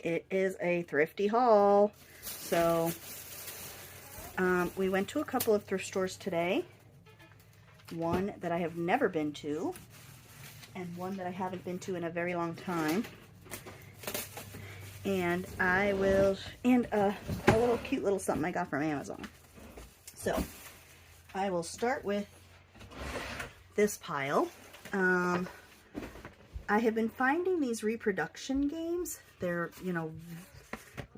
It is a thrifty haul. So we went to a couple of thrift stores today. One that I have never been to, and one that I haven't been to in a very long time. And a little cute little something I got from Amazon. So I will start with this pile. I have been finding these reproduction games. They're, you know,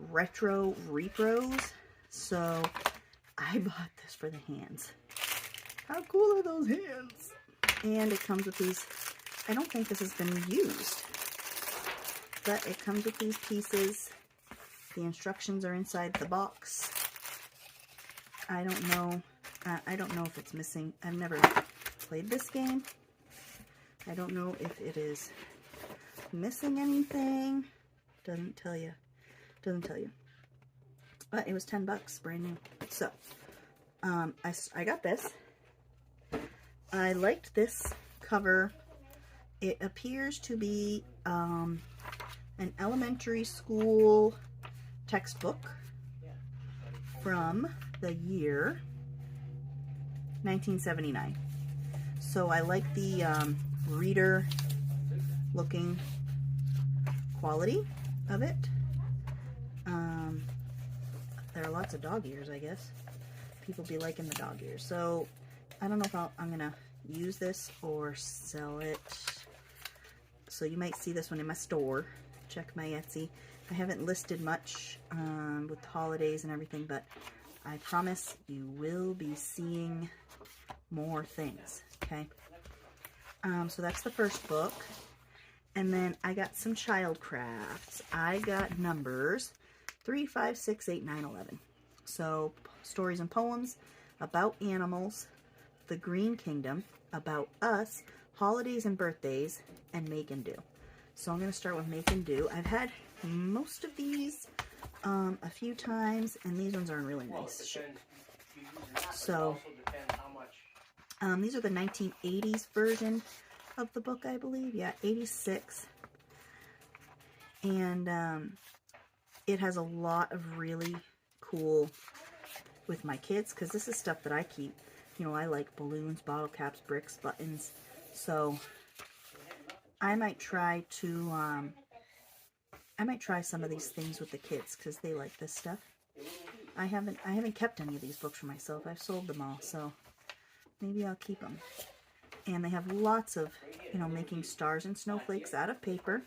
retro repros. So I bought this for the hands. How cool are those hands? And it comes with these. I don't think this has been used, but it comes with these pieces. The instructions are inside the box. I don't know. I don't know if it's missing. I've never played this game. I don't know if it is missing anything. Doesn't tell you. Doesn't tell you. But it was 10 bucks, brand new. So, I got this. I liked this cover. It appears to be an elementary school textbook from the year 1979. So I like the reader looking quality of it. There are lots of dog ears, I guess. People be liking the dog ears. So I don't know if I'm gonna use this or sell it. So you might see this one in my store. Check my Etsy. I haven't listed much with the holidays and everything, but I promise you will be seeing more things, okay? So that's the first book. And then I got some child crafts. I got numbers 3, 5, 6, 8, 9, 11. So stories and poems about animals, the Green Kingdom, about us, holidays and birthdays, and make and do. So I'm going to start with make and do. I've had most of these a few times, and these ones are in really nice shape. So these are the 1980s version of the book, I believe. Yeah, 86. And it has a lot of really cool with my kids, because this is stuff that I keep. You know, I like balloons, bottle caps, bricks, buttons. So I might try to some of these things with the kids, because they like this stuff. I haven't kept any of these books for myself. I've sold them all, so maybe I'll keep them. And they have lots of, you know, making stars and snowflakes out of paper.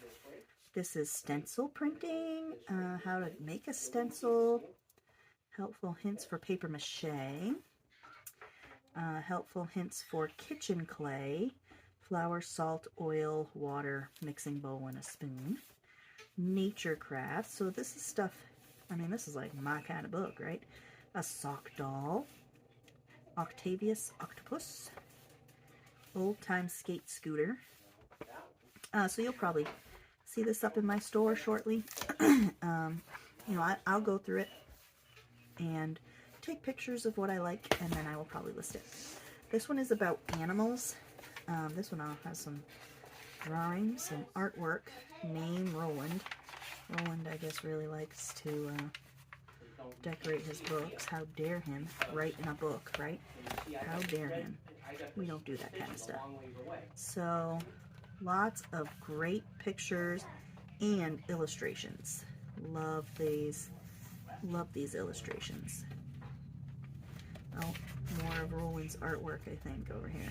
This is stencil printing, how to make a stencil, helpful hints for paper mache, helpful hints for kitchen clay, flour, salt, oil, water, mixing bowl, and a spoon. Nature crafts. So this is stuff, I mean, this is like my kind of book, right? A sock doll, Octavius octopus, old time skate scooter. So you'll probably see this up in my store shortly. You know, I'll go through it and take pictures of what I like, and then I will probably list it. This one is about animals. This one has some drawings, some artwork. Name Roland. Roland, I guess, really likes to decorate his books. How dare him write in a book, right? How dare him. We don't do that kind of stuff. So, lots of great pictures and illustrations. Love these illustrations. Oh, more of Roland's artwork, I think, over here.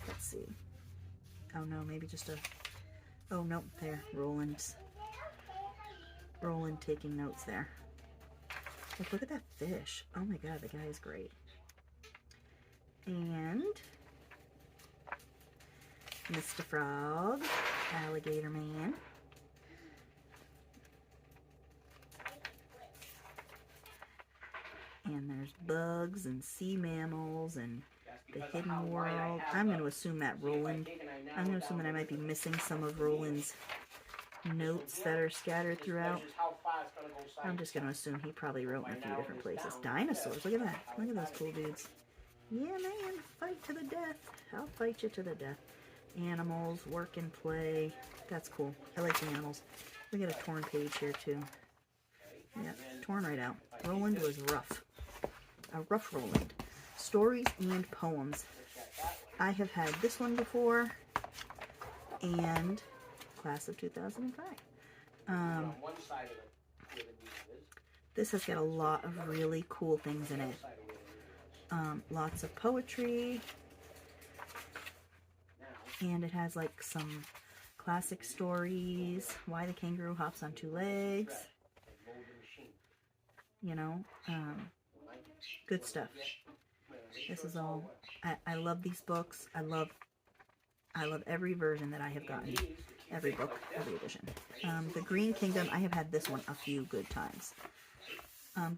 Let's see. Oh no, maybe just a... Oh no, there, Roland taking notes there. Look at that fish. Oh my god, the guy is great. And Mr. Frog, Alligator Man. And there's bugs and sea mammals and the hidden world. I'm going to assume that I'm going to assume that I might be missing some of Roland's notes that are scattered throughout. I'm just going to assume he probably wrote in a few different places. Dinosaurs, look at that. Look at those cool dudes. Yeah, man, fight to the death. I'll fight you to the death. Animals, work and play. That's cool. I like the animals. We got a torn page here too. Yeah, torn right out. Roland was rough. A rough Roland. Stories and Poems. I have had this one before, and class of 2005. This has got a lot of really cool things in it. Lots of poetry, and it has like some classic stories. Why the Kangaroo Hops on Two Legs. You know, good stuff. This is all, I love these books. I love every version that I have gotten. Every book, every edition. The Green Kingdom, I have had this one a few good times.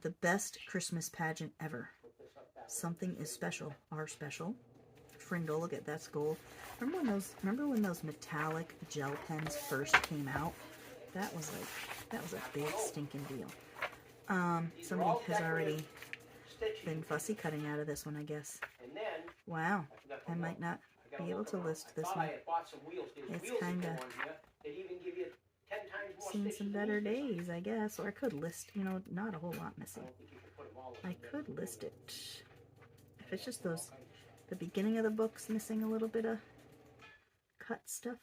The Best Christmas Pageant Ever. Something is Special. Our Special. Frindle, look at that's gold. Remember when those metallic gel pens first came out? That was a big stinking deal. Somebody has already been fussy cutting out of this one, I guess. Wow, I might not be able to list this one. It's kind of seen some better days, I guess. Or I could list, you know, not a whole lot missing. I could list it. If it's just the beginning of the book's missing a little bit of cut stuff,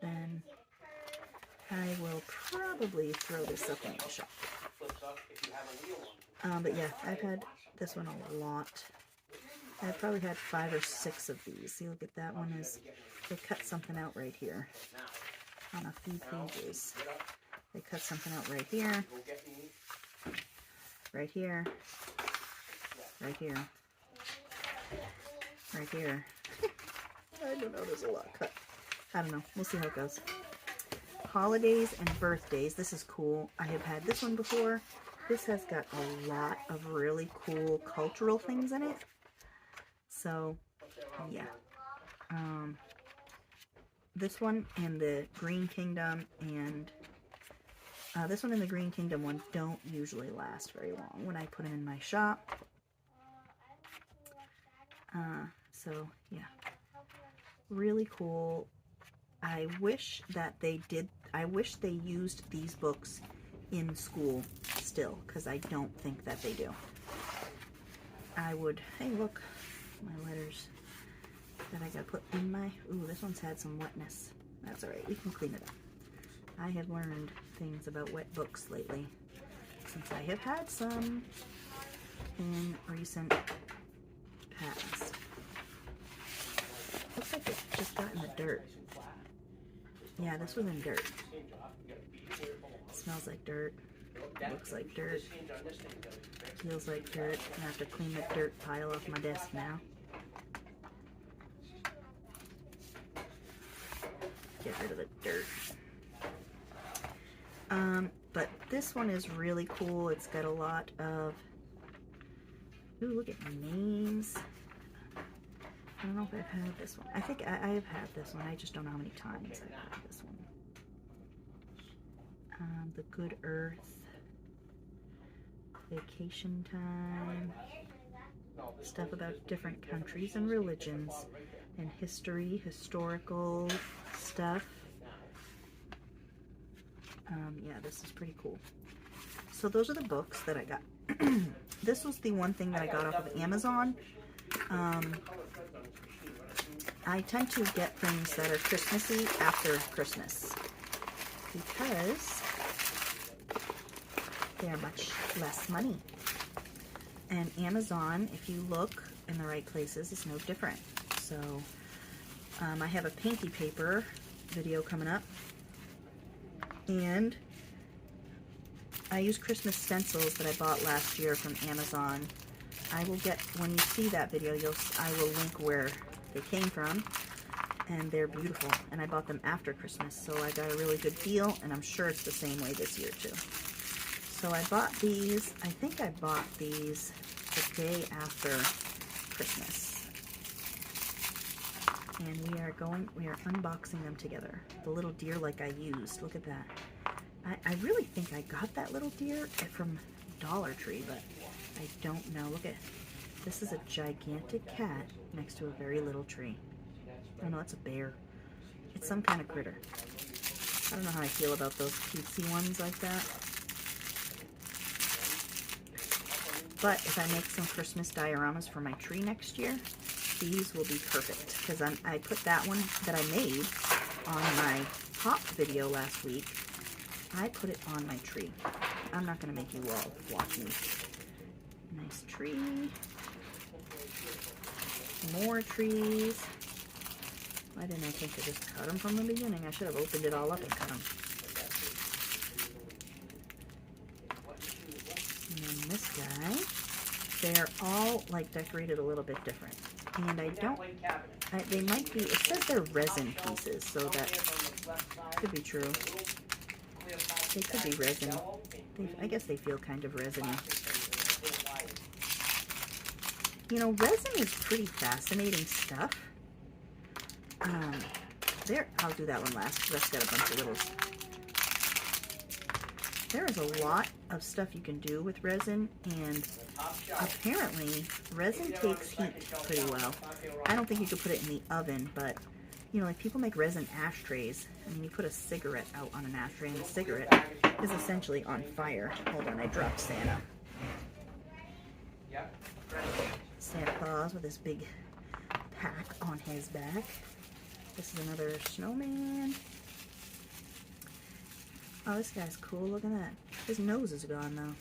then I will probably throw this up in the shop. But yeah, I've had this one a lot. I've probably had 5 or 6 of these. See, look at that one they cut something out right here on a few pages. They cut something out right here, right here, right here, right here. I don't know, there's a lot cut. I don't know, we'll see how it goes. Holidays and Birthdays. This is cool. I have had this one before. This has got a lot of really cool cultural things in it. So, yeah. This one and the Green Kingdom and this one and the Green Kingdom one don't usually last very long when I put them in my shop. So, yeah. Really cool. I wish they used these books in school still, because I don't think that they do. I would, hey look, my letters that I gotta put in my, ooh, this one's had some wetness. That's alright, we can clean it up. I have learned things about wet books lately, since I have had some in recent past. Looks like it just got in the dirt. Yeah, this was in dirt. Smells like dirt. Looks like dirt. Feels like dirt. I have to clean the dirt pile off my desk now. Get rid of the dirt. But this one is really cool. It's got a lot of, ooh, look at names. I don't know if I've had this one. I think I have had this one. I just don't know how many times I've had this one. The Good Earth. Vacation Time. Stuff about different countries and religions. And history, historical stuff. Yeah, this is pretty cool. So those are the books that I got. This was the one thing that I got off of Amazon. I tend to get things that are Christmassy after Christmas because they're much less money. And Amazon, if you look in the right places, is no different. So I have a painty paper video coming up, and I use Christmas stencils that I bought last year from Amazon. I will get, when you see that video, I will link where they came from, and they're beautiful. And I bought them after Christmas, so I got a really good deal, and I'm sure it's the same way this year too. So I bought these, I think I bought these the day after Christmas. And we are unboxing them together. The little deer like I used, look at that. I really think I got that little deer from Dollar Tree, but I don't know. Look at, this is a gigantic cat next to a very little tree. Oh no, it's a bear. It's some kind of critter. I don't know how I feel about those cutesy ones like that. But if I make some Christmas dioramas for my tree next year, these will be perfect. Because I put that one that I made on my pop video last week. I put it on my tree. I'm not going to make you all watch me. Nice tree. More trees. Why didn't I think to just cut them from the beginning? I should have opened it all up and cut them. And then this guy, they're all like decorated a little bit different. And they might be, it says they're resin pieces, so that could be true. They could be resin. I guess they feel kind of resiny. You know, resin is pretty fascinating stuff. I'll do that one last because that's got a bunch of littles. There is a lot of stuff you can do with resin, and apparently resin takes heat pretty well. I don't think you could put it in the oven, but you know, like people make resin ashtrays. I mean, you put a cigarette out on an ashtray, and the cigarette is essentially on fire. Hold on, I dropped Santa. Santa Claus with his big pack on his back. This is another snowman. Oh, this guy's cool. Look at that. His nose is gone, though.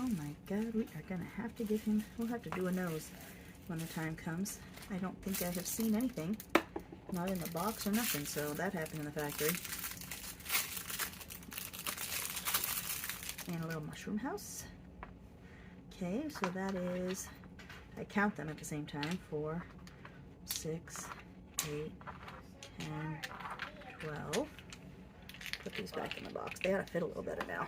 Oh my god, we are going to have to give him... We'll have to do a nose when the time comes. I don't think I have seen anything. Not in the box or nothing, so that happened in the factory. And a little mushroom house. Okay, so that is... I count them at the same time. 4, 6, 8, 10, 12. Put these back in the box. They ought to fit a little better now.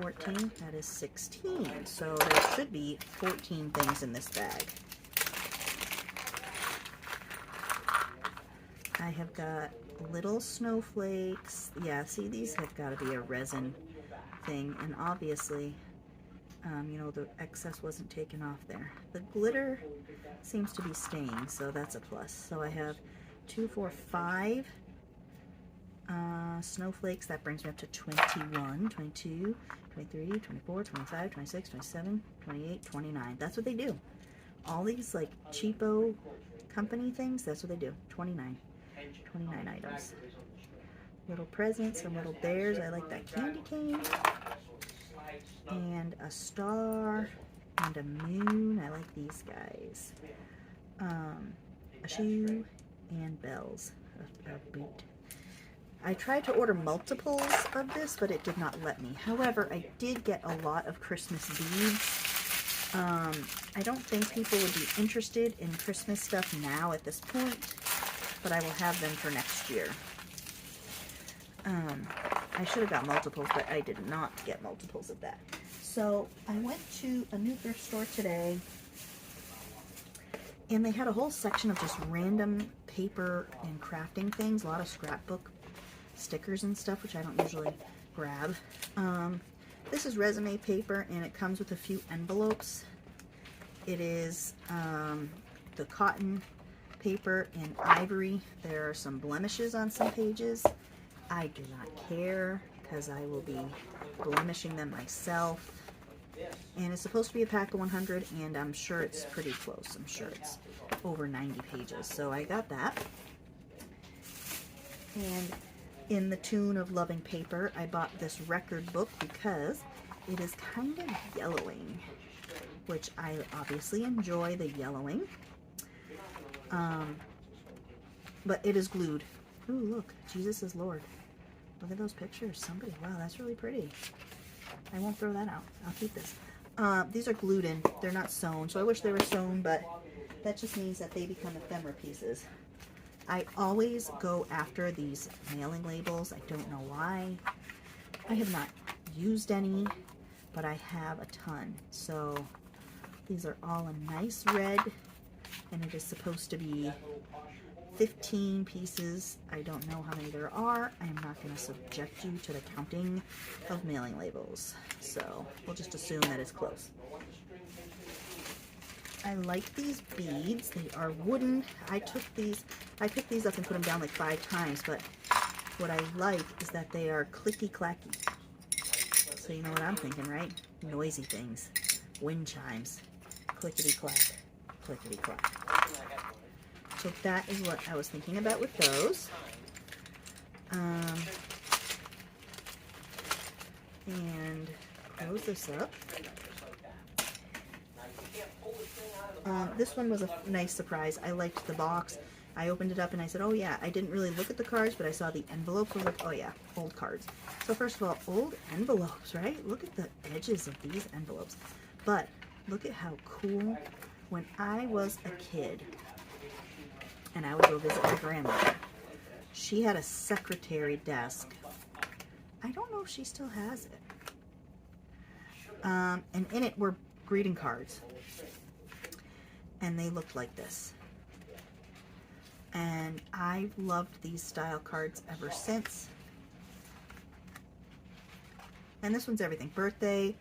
14, that is 16. So there should be 14 things in this bag. I have got little snowflakes. Yeah, see, these have got to be a resin thing. And obviously, you know, the excess wasn't taken off there. The glitter seems to be staying, so that's a plus. So I have 2, 4, 5 snowflakes. That brings me up to 21, 22, 23, 24, 25, 26, 27, 28, 29. That's what they do. All these like cheapo company things, that's what they do. 29 items. Little presents, some little bears. I like that candy cane. And a star and a moon. I like these guys. A shoe and bells. A boot. I tried to order multiples of this, but it did not let me. However, I did get a lot of Christmas beads. I don't think people would be interested in Christmas stuff now at this point, but I will have them for next year. I should have got multiples, but I did not get multiples of that. So I went to a new thrift store today, and they had a whole section of just random paper and crafting things, a lot of scrapbook stickers and stuff, which I don't usually grab. This is resume paper, and it comes with a few envelopes. It is the cotton paper in ivory. There are some blemishes on some pages. I do not care, because I will be blemishing them myself. And it's supposed to be a pack of 100, and I'm sure it's pretty close. I'm sure it's over 90 pages. So I got that. And in the tune of loving paper, I bought this record book because it is kind of yellowing, which I obviously enjoy the yellowing. But it is glued. Ooh, look, Jesus is Lord. Look at those pictures. Somebody, wow, that's really pretty. I won't throw that out. I'll keep this. These are glued in. They're not sewn, so I wish they were sewn, but that just means that they become ephemera pieces. I always go after these mailing labels. I don't know why. I have not used any, but I have a ton. So these are all a nice red, and it is supposed to be 15 pieces. I don't know how many there are. I am not going to subject you to the counting of mailing labels. So we'll just assume that it's close. I like these beads. They are wooden. I picked these up and put them down like 5 times, but what I like is that they are clicky-clacky. So you know what I'm thinking, right? Noisy things. Wind chimes. Clickety-clack. Clickety-clack. So that is what I was thinking about with those. And close this up. This one was a nice surprise. I liked the box. I opened it up and I said, oh yeah, I didn't really look at the cards, but I saw the envelope. I was like, oh yeah, old cards. So first of all, old envelopes, right? Look at the edges of these envelopes. But look at how cool. When I was a kid and I would go visit my grandmother, she had a secretary desk. I don't know if she still has it. And in it were greeting cards. And they looked like this. And I've loved these style cards ever since. And this one's everything. Birthday,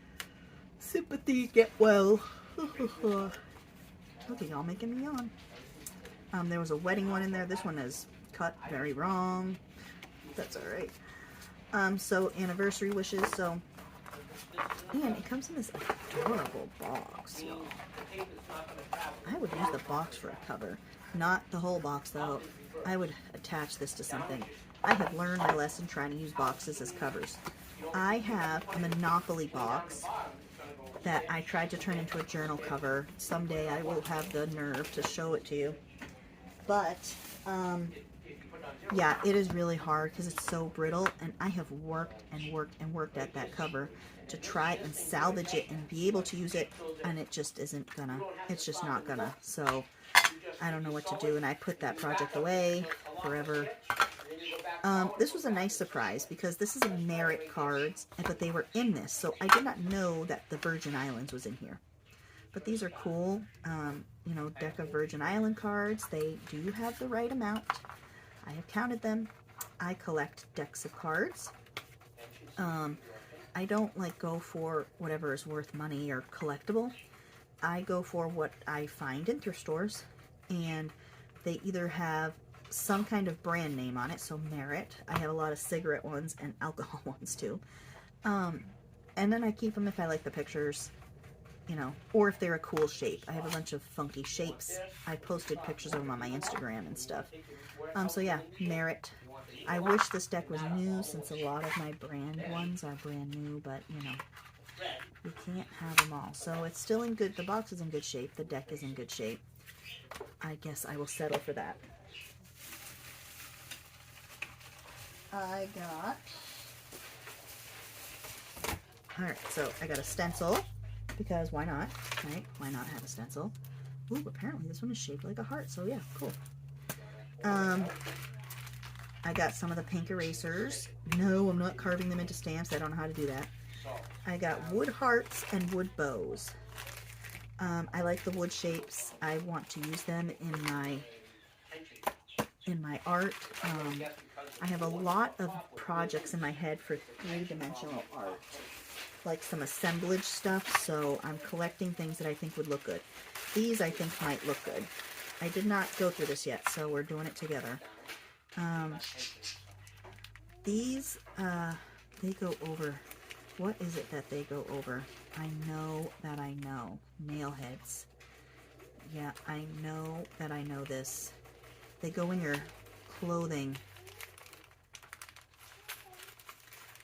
sympathy, get well. Look at y'all making me yawn. There was a wedding one in there. This one is cut very wrong. That's alright. So anniversary wishes. So, and it comes in this adorable box, y'all. I would use the box for a cover. Not the whole box, though. I would attach this to something. I have learned my lesson trying to use boxes as covers. I have a Monopoly box that I tried to turn into a journal cover. Someday I will have the nerve to show it to you. But, yeah, it is really hard because it's so brittle, and I have worked and worked and worked at that cover to try and salvage it and be able to use it, and it just isn't gonna. It's just not gonna. So I don't know what to do, and I put that project away forever. This was a nice surprise because this is a Merit cards, but they were in this, so I did not know that the Virgin Islands was in here. But these are cool. You know, deck of Virgin Island cards. They do have the right amount. I have counted them. I collect decks of cards. I don't like go for whatever is worth money or collectible. I go for what I find in thrift stores, and they either have some kind of brand name on it, so Merit. I have a lot of cigarette ones and alcohol ones too. And then I keep them if I like the pictures, you know, or if they're a cool shape. I have a bunch of funky shapes. I posted pictures of them on my Instagram and stuff. So yeah, Merit. I wish this deck was new, since a lot of my brand ones are brand new, but you know, you can't have them all. So it's still in good, the box is in good shape, the deck is in good shape. I guess I will settle for that. I got, alright, so I got a stencil, because why not, right? Why not have a stencil? Ooh, apparently this one is shaped like a heart, so yeah, cool. I got some of the pink erasers. No, I'm not carving them into stamps. I don't know how to do that. I got wood hearts and wood bows. I like the wood shapes. I want to use them in my art. I have a lot of projects in my head for 3-dimensional art, like some assemblage stuff, so I'm collecting things that I think would look good. These I think might look good. I did not go through this yet, so we're doing it together. These, they go over, what is it that they go over? I know that I know. Nail heads. Yeah, I know that I know this. They go in your clothing.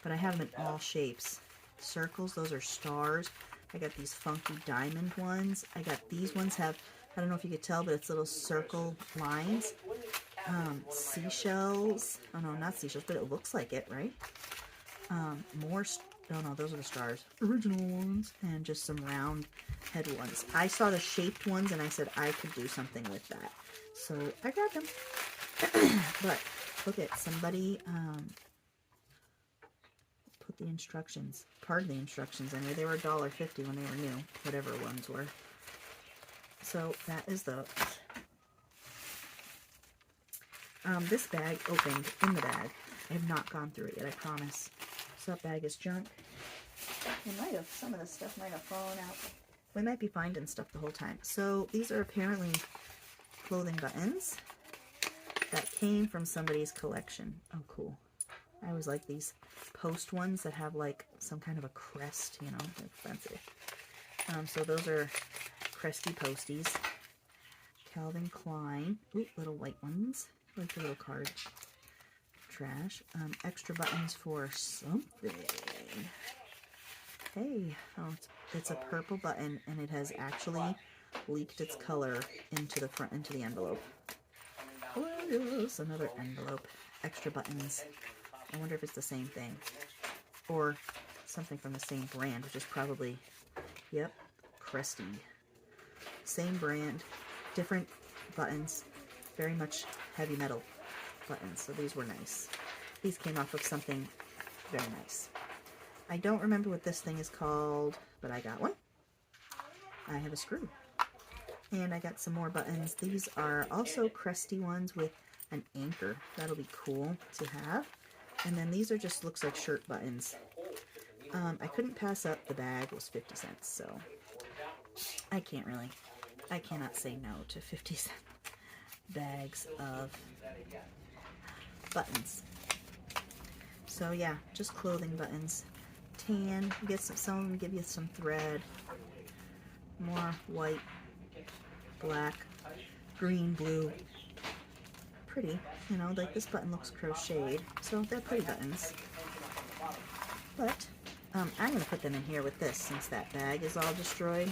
But I have them in all shapes. Circles, those are stars. I got these funky diamond ones. I got these ones have, I don't know if you could tell, but it's little circle lines. Seashells. Oh no, not seashells, but it looks like it, right? More, oh no, those are the stars. Original ones. And just some round head ones. I saw the shaped ones and I said I could do something with that. So I got them. But look at somebody put the instructions. Pardon the instructions. I mean, they were $1.50 when they were new. Whatever ones were. So that is those. This bag opened in the bag. I have not gone through it yet, I promise. So that bag is junk. It might have, some of this stuff might have fallen out. We might be finding stuff the whole time. So these are apparently clothing buttons that came from somebody's collection. Oh, cool. I always like these post ones that have like some kind of a crest, you know, expensive. So those are cresty posties. Calvin Klein. Ooh, little white ones. Like the little card trash. Extra buttons for something. Hey, oh, it's a purple button, and it has actually leaked its color into the front, into the envelope. Oh yes, another envelope. Extra buttons. I wonder if it's the same thing, or something from the same brand, which is probably, yep, Cresty. Same brand, different buttons, very much heavy metal buttons. So these were nice. These came off of something very nice. I don't remember what this thing is called, but I got one. I have a screw. And I got some more buttons. These are also Cresty ones with an anchor. That'll be cool to have. And then these are just, looks like shirt buttons. I couldn't pass up, the bag was 50 cents, so I cannot say no to 50 cent bags of buttons. So yeah, just clothing buttons. Tan, you get some of them give you some thread. More white, black, green, blue. Pretty, you know, like this button looks crocheted, so they're pretty buttons. But I'm going to put them in here with this since that bag is all destroyed.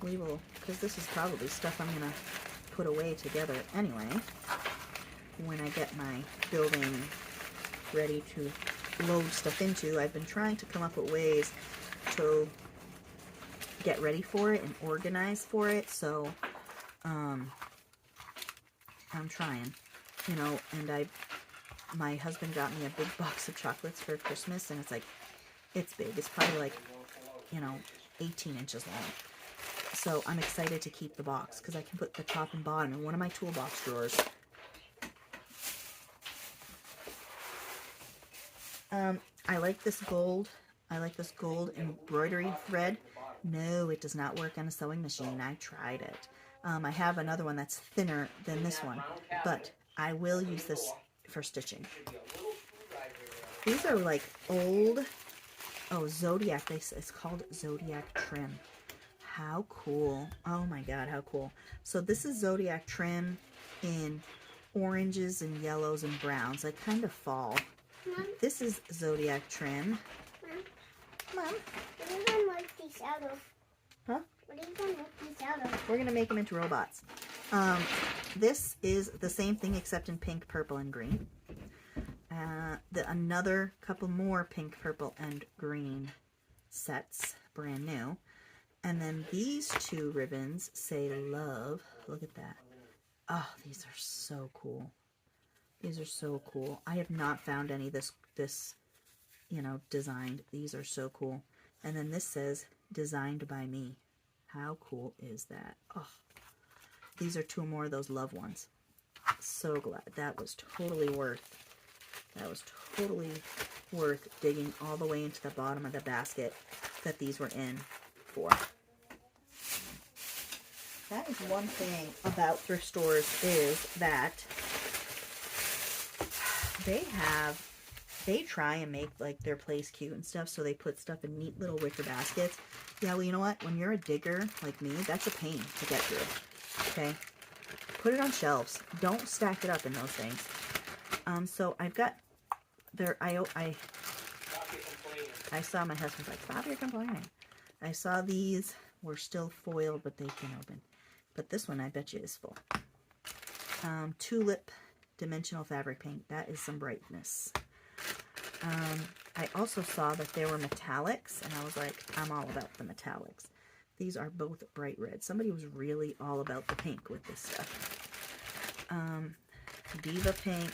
We will, because this is probably stuff I'm going to put away together anyway when I get my building ready to load stuff into. I've been trying to come up with ways to get ready for it and organize for it, so I'm trying, you know. And my husband got me a big box of chocolates for Christmas, and it's like, it's big. It's probably like, you know, 18 inches long. So I'm excited to keep the box because I can put the top and bottom in one of my toolbox drawers. I like this gold. I like this gold embroidery thread. No, it does not work on a sewing machine. I tried it. I have another one that's thinner than this one, but I will use this for stitching. These are like old, oh, Zodiac. It's called Zodiac trim. How cool. Oh my God, how cool. So this is Zodiac trim in oranges and yellows and browns, like kind of fall. Mom? This is Zodiac trim. Mom, what are you going to make these out of? Huh? What are you going to make these out of? We're going to make them into robots. This is the same thing except in pink, purple, and green. Another couple more pink, purple, and green sets, brand new. And then these two ribbons say love. Look at that. Oh, these are so cool. These are so cool. I have not found any this you know, designed. These are so cool. And then this says designed by me. How cool is that? Oh, these are two more of those love ones. So glad. That was totally worth digging all the way into the bottom of the basket that these were in for. That is one thing about thrift stores, is that they try and make like their place cute and stuff, so they put stuff in neat little wicker baskets. Yeah, well, you know what? When you're a digger like me, that's a pain to get through. Okay? Put it on shelves. Don't stack it up in those things. So I've got there. I saw my husband's like, stop your complaining. I saw these were still foiled, but they can open. But this one, I bet you, is full. Tulip dimensional fabric paint. That is some brightness. I also saw that there were metallics, and I was like, I'm all about the metallics. These are both bright red. Somebody was really all about the pink with this stuff. Diva pink.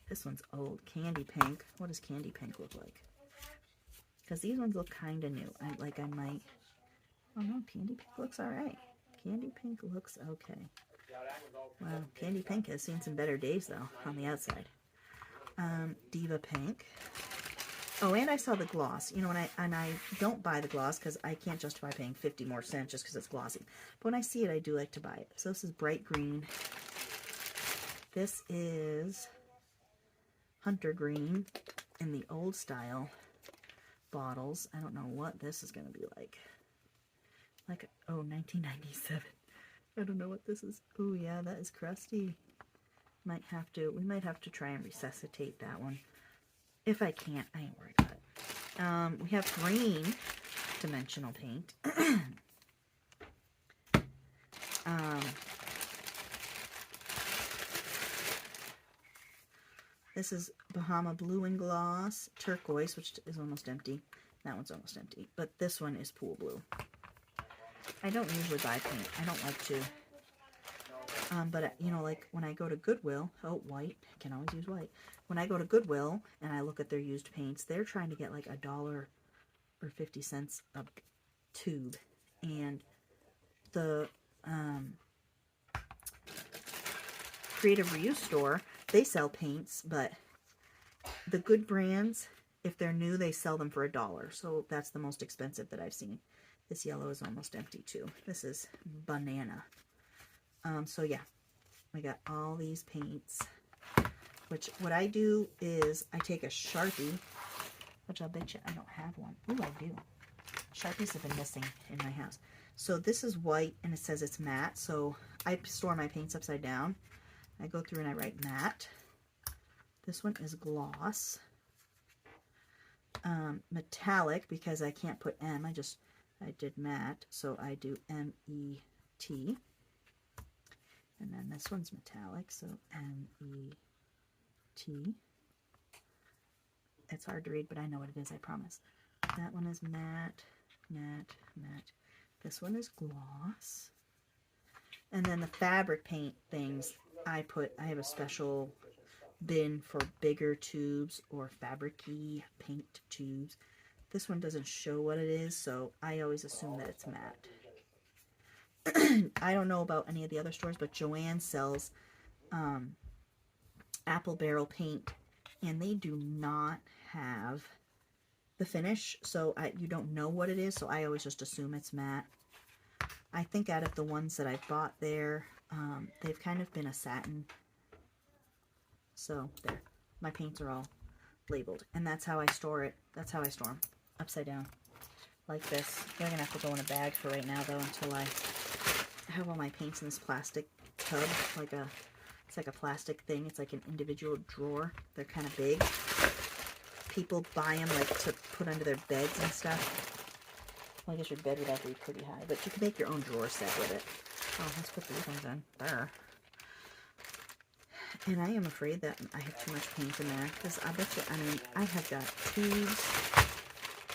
This one's old. Candy pink. What does candy pink look like? Because these ones look kind of new. I might... Oh no, candy pink looks alright. Candy pink looks okay. Well, candy pink has seen some better days, though, on the outside. Diva pink. Oh, and I saw the gloss. You know, and I don't buy the gloss because I can't justify paying 50 more cents just because it's glossy. But when I see it, I do like to buy it. So this is bright green. This is hunter green in the old style bottles. I don't know what this is going to be like. Oh, 1997. I don't know what this is. Oh, yeah, that is crusty. We might have to try and resuscitate that one. If I can't, I ain't worried about it. We have green dimensional paint. This is Bahama Blue and Gloss, Turquoise, which is almost empty. That one's almost empty. But this one is Pool Blue. I don't usually buy paint. I don't like to. But, you know, like when I go to Goodwill, oh, white, I can always use white. When I go to Goodwill and I look at their used paints, they're trying to get like $1 or 50 cents a tube. And the Creative Reuse store, they sell paints, but the good brands, if they're new, they sell them for $1. So that's the most expensive that I've seen. This yellow is almost empty too. This is banana. So yeah, we got all these paints, which what I do is I take a Sharpie, which I'll bet you I don't have one. Ooh, I do. Sharpies have been missing in my house. So this is white and it says it's matte. So I store my paints upside down. I go through and I write matte. This one is gloss. Metallic, because I can't put M. I did matte, so I do M-E-T. And then this one's metallic, so M-E-T. It's hard to read, but I know what it is, I promise. That one is matte, matte, matte. This one is gloss. And then the fabric paint things, I have a special bin for bigger tubes or fabric-y paint tubes. This one doesn't show what it is, so I always assume that it's matte. I don't know about any of the other stores, but Joann sells apple barrel paint, and they do not have the finish, so you don't know what it is, so I always just assume it's matte. I think out of the ones that I've bought there, they've kind of been a satin. So there, my paints are all labeled, and that's how I store it. That's how I store them, upside down, like this. They're gonna have to go in a bag for right now, though, until I have all my paints in this plastic tub, it's like a plastic thing. It's like an individual drawer. They're kind of big. People buy them like to put under their beds and stuff. Well, I guess your bed would have to be pretty high, but you can make your own drawer set with it. Oh, let's put these ones in there. And I am afraid that I have too much paint in there, because I bet you, I have got tubes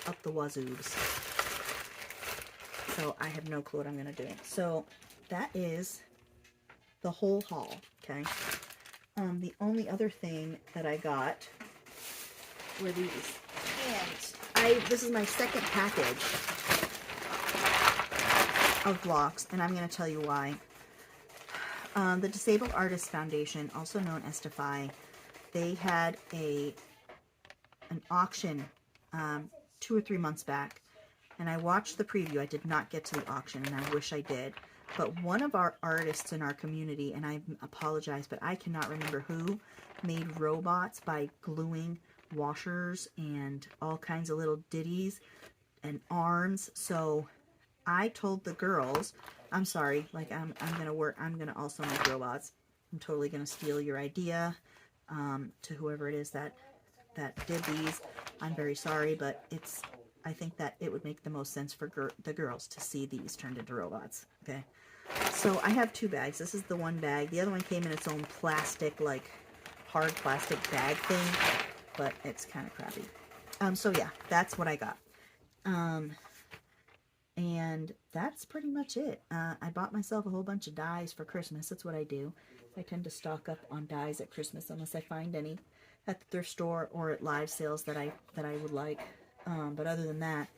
up the wazoos. So I have no clue what I'm going to do. So that is the whole haul, okay? The only other thing that I got were these. And this is my second package of blocks, and I'm going to tell you why. The Disabled Artists Foundation, also known as DeFi, they had an auction 2 or 3 months back, and I watched the preview. I did not get to the auction, and I wish I did. But one of our artists in our community, and I apologize, but I cannot remember who, made robots by gluing washers and all kinds of little ditties and arms. So I told the girls, I'm sorry, like I'm gonna also make robots. I'm totally gonna steal your idea, to whoever it is that did these. I'm very sorry, but I think that it would make the most sense for the girls to see these turned into robots. Okay, so I have 2 bags. This is the one bag. The other one came in its own plastic, like hard plastic bag thing, but it's kind of crappy. So yeah, that's what I got. And that's pretty much it. I bought myself a whole bunch of dies for Christmas. That's what I do. I tend to stock up on dies at Christmas unless I find any at the thrift store or at live sales that I would like. But other than that,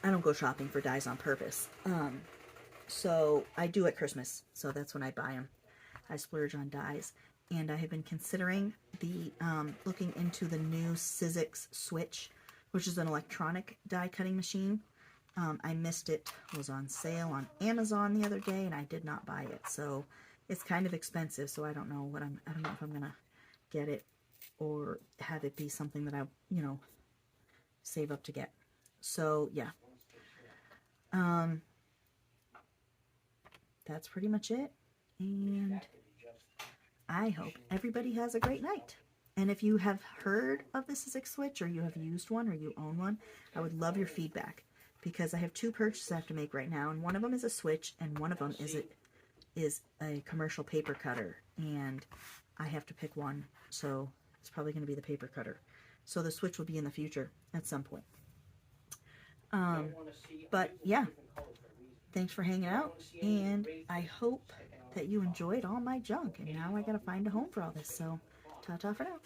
I don't go shopping for dies on purpose. So I do at Christmas. So that's when I buy them. I splurge on dies. and I have been considering the looking into the new Sizzix Switch, which is an electronic die cutting machine. I missed it. It was on sale on Amazon the other day, and I did not buy it. So it's kind of expensive. So I don't know what I don't know if I'm gonna get it or have it be something that I, you know, save up to get. So yeah. That's pretty much it. And I hope everybody has a great night. And if you have heard of the Sizzix Switch, or you have used one, or you own one, I would love your feedback, because I have 2 purchases I have to make right now, and one of them is a Switch, and one of them is a commercial paper cutter, and I have to pick one, so it's probably going to be the paper cutter. So the Switch will be in the future at some point. But yeah, thanks for hanging out, and I hope that you enjoyed all my junk, and now I gotta find a home for all this, so ta-ta for now.